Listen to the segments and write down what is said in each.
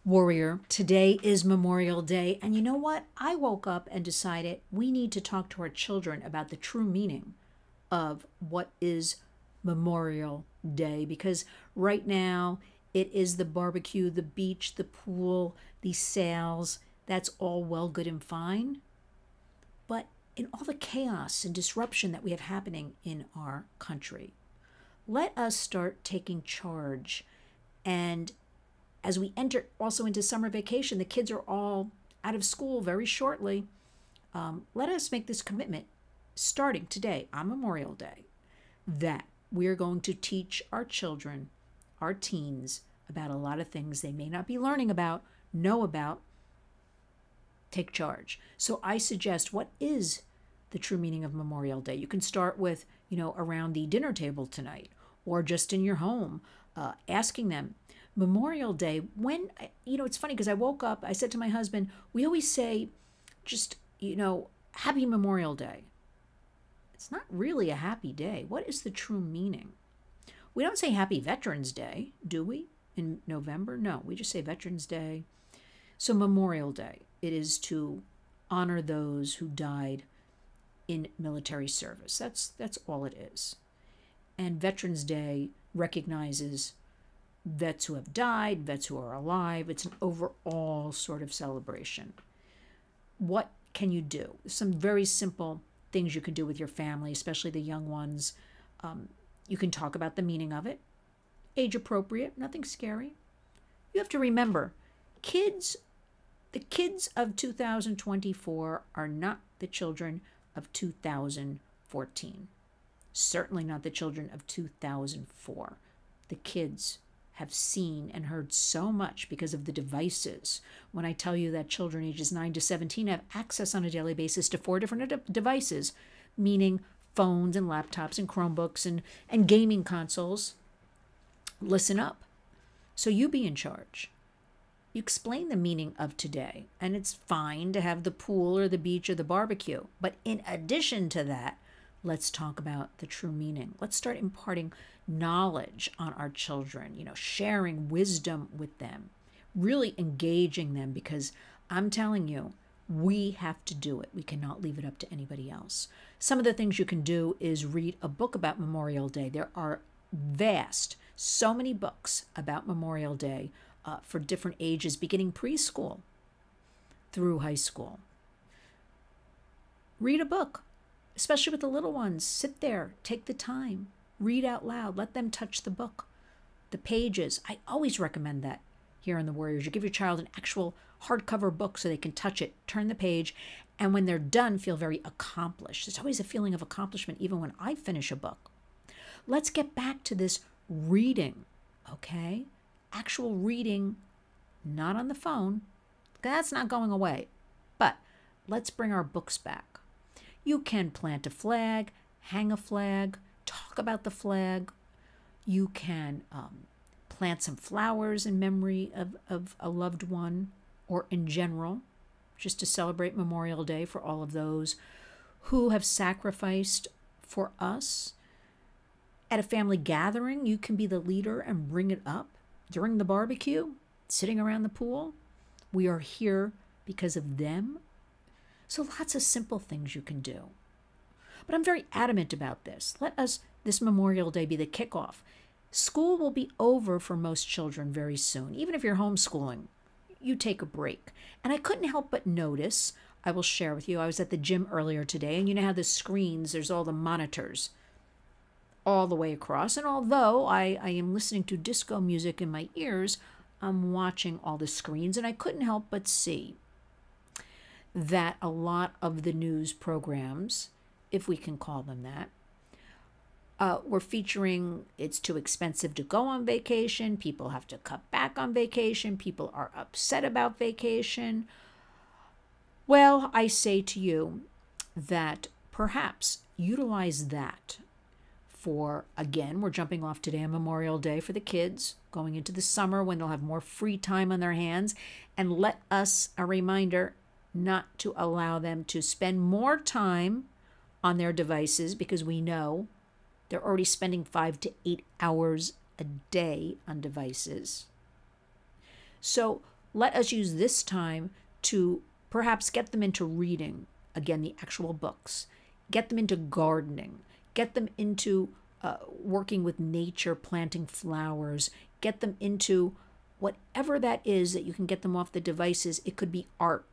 Warrior, today is Memorial Day, and you know what? I woke up and decided we need to talk to our children about the true meaning of what is Memorial Day because right now it is the barbecue, the beach, the pool, the sails. That's all well, good, and fine. But in all the chaos and disruption that we have happening in our country, let us start taking charge. And as we enter also into summer vacation, the kids are all out of school very shortly. Let us make this commitment starting today on Memorial Day that we are going to teach our children, our teens, about a lot of things they may not be learning about, know about, take charge. So I suggest, what is the true meaning of Memorial Day? You can start with, around the dinner table tonight or just in your home, asking them, Memorial Day, when, it's funny because I woke up, I said to my husband, we always say, just, Happy Memorial Day. It's not really a happy day. What is the true meaning? We don't say Happy Veterans Day, do we? In November? No, we just say Veterans Day. So Memorial Day, it is to honor those who died in military service. That's all it is. And Veterans Day recognizes vets who have died, vets who are alive. It's an overall sort of celebration. What can you do? Some very simple things you can do with your family, especially the young ones. You can talk about the meaning of it. Age appropriate, nothing scary. You have to remember, the kids of 2024 are not the children of 2014. Certainly not the children of 2004. The kids have seen and heard so much because of the devices. When I tell you that children ages 9 to 17 have access on a daily basis to 4 different devices, meaning phones and laptops and Chromebooks and gaming consoles, listen up. So you be in charge. You explain the meaning of today, and it's fine to have the pool or the beach or the barbecue. But in addition to that, let's talk about the true meaning. Let's start imparting knowledge on our children, sharing wisdom with them, really engaging them, because I'm telling you, we have to do it. We cannot leave it up to anybody else. Some of the things you can do is read a book about Memorial Day. There are so many books about Memorial Day for different ages, beginning preschool through high school. Read a book, especially with the little ones. Sit there, take the time, read out loud, let them touch the book, the pages. I always recommend that here on The Warriors. You give your child an actual hardcover book so they can touch it, turn the page, and when they're done, feel very accomplished. There's always a feeling of accomplishment even when I finish a book. Let's get back to this reading, okay? Actual reading, not on the phone. That's not going away. But let's bring our books back. You can plant a flag, hang a flag, talk about the flag. You can plant some flowers in memory of a loved one, or in general, just to celebrate Memorial Day for all of those who have sacrificed for us. At a family gathering, you can be the leader and bring it up. During the barbecue, sitting around the pool, we are here because of them. So lots of simple things you can do. But I'm very adamant about this. Let us, this Memorial Day, be the kickoff. School will be over for most children very soon. Even if you're homeschooling, you take a break. And I couldn't help but notice, I will share with you, I was at the gym earlier today, and you know how the screens, there's all the monitors all the way across. And although I am listening to disco music in my ears, I'm watching all the screens, and I couldn't help but see that a lot of the news programs, if we can call them that, were featuring it's too expensive to go on vacation, people have to cut back on vacation, people are upset about vacation. Well, I say to you that perhaps utilize that for, again, we're jumping off today on Memorial Day for the kids, going into the summer when they'll have more free time on their hands, and let us, a reminder, not to allow them to spend more time on their devices, because we know they're already spending 5 to 8 hours a day on devices. So Let us use this time to perhaps get them into reading, again, the actual books, get them into gardening, get them into working with nature, planting flowers, get them into whatever that is that you can get them off the devices. It could be art,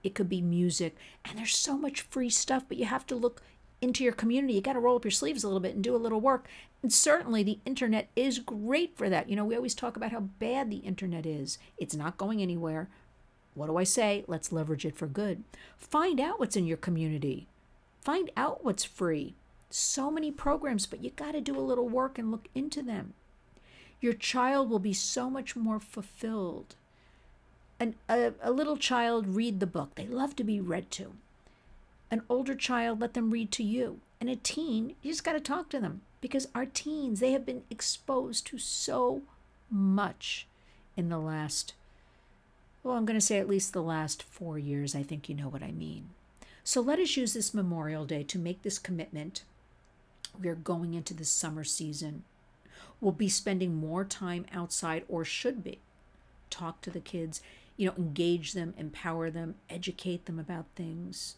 it could be music, and there's so much free stuff, but you have to look into your community. You got to roll up your sleeves a little bit and do a little work. And certainly the internet is great for that. You know, we always talk about how bad the internet is. It's not going anywhere. What do I say? Let's leverage it for good. Find out what's in your community. Find out what's free. So many programs, but you got to do a little work and look into them. Your child will be so much more fulfilled. And a little child, read the book. They love to be read to. An older child, let them read to you. And a teen, you just got to talk to them, because our teens, they have been exposed to so much in the last, well, I'm going to say at least the last 4 years. I think you know what I mean. So let us use this Memorial Day to make this commitment. We are going into the summer season. We'll be spending more time outside, or should be. Talk to the kids, engage them, empower them, educate them about things.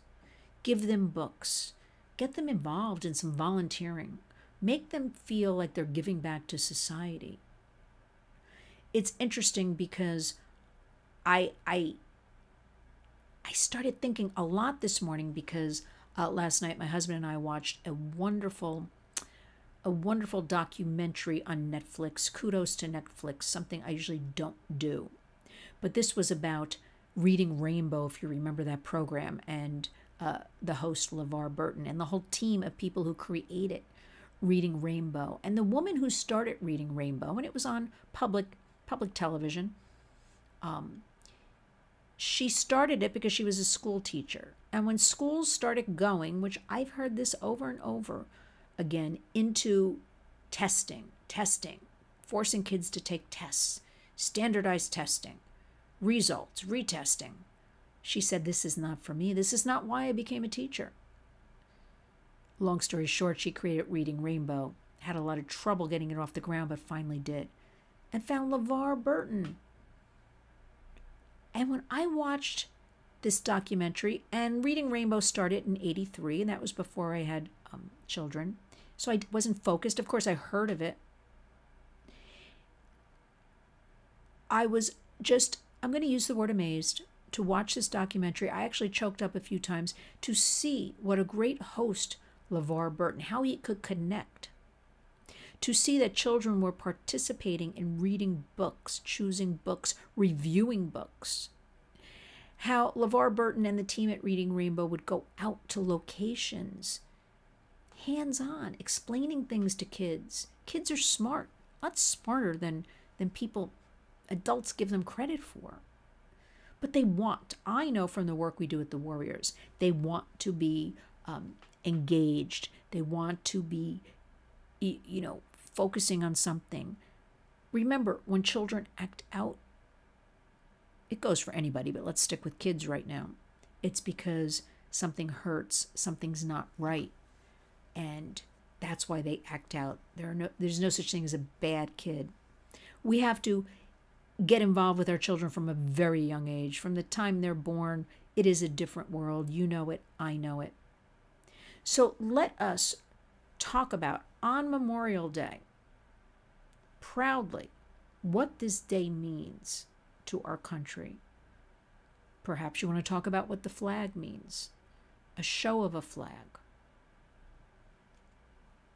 Give them books. Get them involved in some volunteering. Make them feel like they're giving back to society. It's interesting because I started thinking a lot this morning, because last night my husband and I watched a wonderful documentary on Netflix. Kudos to Netflix, something I usually don't do. But this was about Reading Rainbow, if you remember that program, and the host LeVar Burton and the whole team of people who created Reading Rainbow, and the woman who started Reading Rainbow, and it was on public television. She started it because she was a school teacher, and when schools started going, which I've heard this over and over again, into testing, forcing kids to take tests, standardized testing, results, retesting. She said, this is not for me. This is not why I became a teacher. Long story short, she created Reading Rainbow, had a lot of trouble getting it off the ground, but finally did, and found LeVar Burton. And when I watched this documentary, and Reading Rainbow started in '83, and that was before I had children, so I wasn't focused. Of course, I heard of it. I was just, I'm going to use the word amazed, to watch this documentary. I actually choked up a few times to see what a great host LeVar Burton, how he could connect, to see that children were participating in reading books, choosing books, reviewing books, how LeVar Burton and the team at Reading Rainbow would go out to locations, hands-on, explaining things to kids. Kids are smart, a lot smarter than people, adults give them credit for. But they want, I know from the work we do at the Warriors, they want to be engaged. They want to be, focusing on something. Remember, when children act out, it goes for anybody, but let's stick with kids right now. It's because something hurts, something's not right, and that's why they act out. There's no such thing as a bad kid. We have to get involved with our children from a very young age. From the time they're born, it is a different world. You know it, I know it. So let us talk about, on Memorial Day, proudly, what this day means to our country. Perhaps you want to talk about what the flag means, a show of a flag,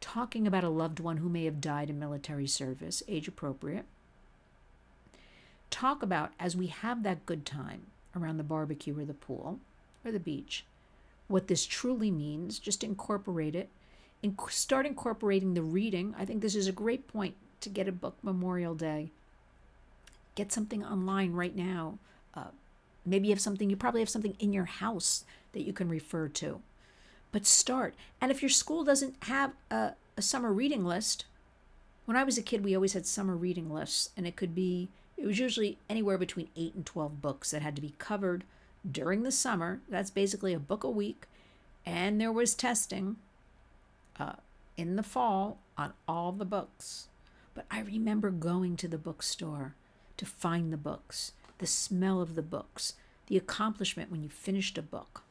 talking about a loved one who may have died in military service, age appropriate. Talk about, as we have that good time around the barbecue or the pool or the beach, what this truly means. Just incorporate it. Start incorporating the reading. I think this is a great point to get a book Memorial Day. Get something online right now. Maybe you probably have something in your house that you can refer to. But start. And if your school doesn't have a summer reading list, when I was a kid, we always had summer reading lists, and it was usually anywhere between 8 and 12 books that had to be covered during the summer. That's basically a book a week. And there was testing in the fall on all the books. But I remember going to the bookstore to find the books, the smell of the books, the accomplishment when you finished a book.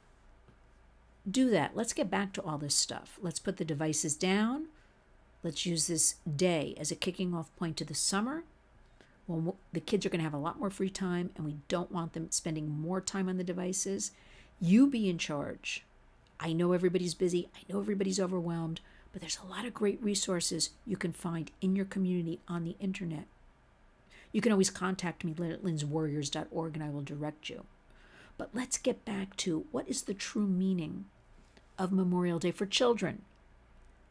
Do that. Let's get back to all this stuff. Let's put the devices down. Let's use this day as a kicking off point to the summer when the kids are going to have a lot more free time and we don't want them spending more time on the devices. You be in charge. I know everybody's busy. I know everybody's overwhelmed, but there's a lot of great resources you can find in your community on the internet. You can always contact me, Lynn at lynswarriors.org, and I will direct you. But let's get back to what is the true meaning of Memorial Day for children.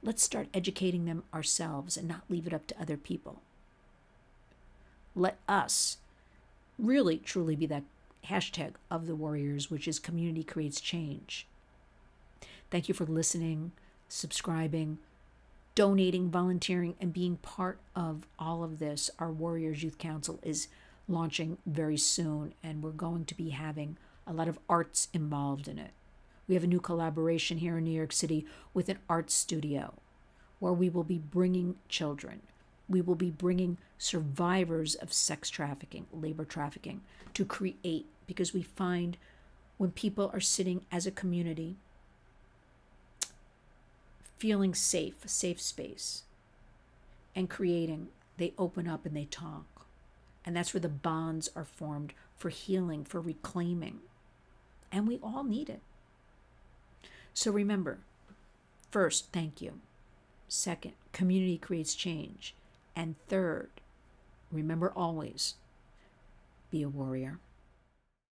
Let's start educating them ourselves and not leave it up to other people. Let us really, truly be that hashtag of the warriors, which is community creates change. Thank you for listening, subscribing, donating, volunteering, and being part of all of this. Our Warriors Youth Council is launching very soon, and we're going to be having a lot of arts involved in it. We have a new collaboration here in New York City with an art studio where we will be bringing children. We will be bringing survivors of sex trafficking, labor trafficking, to create, because we find when people are sitting as a community, feeling safe, a safe space, and creating, they open up and they talk. And that's where the bonds are formed for healing, for reclaiming. And we all need it. So remember, first, thank you. Second, community creates change. And third, remember always, be a warrior.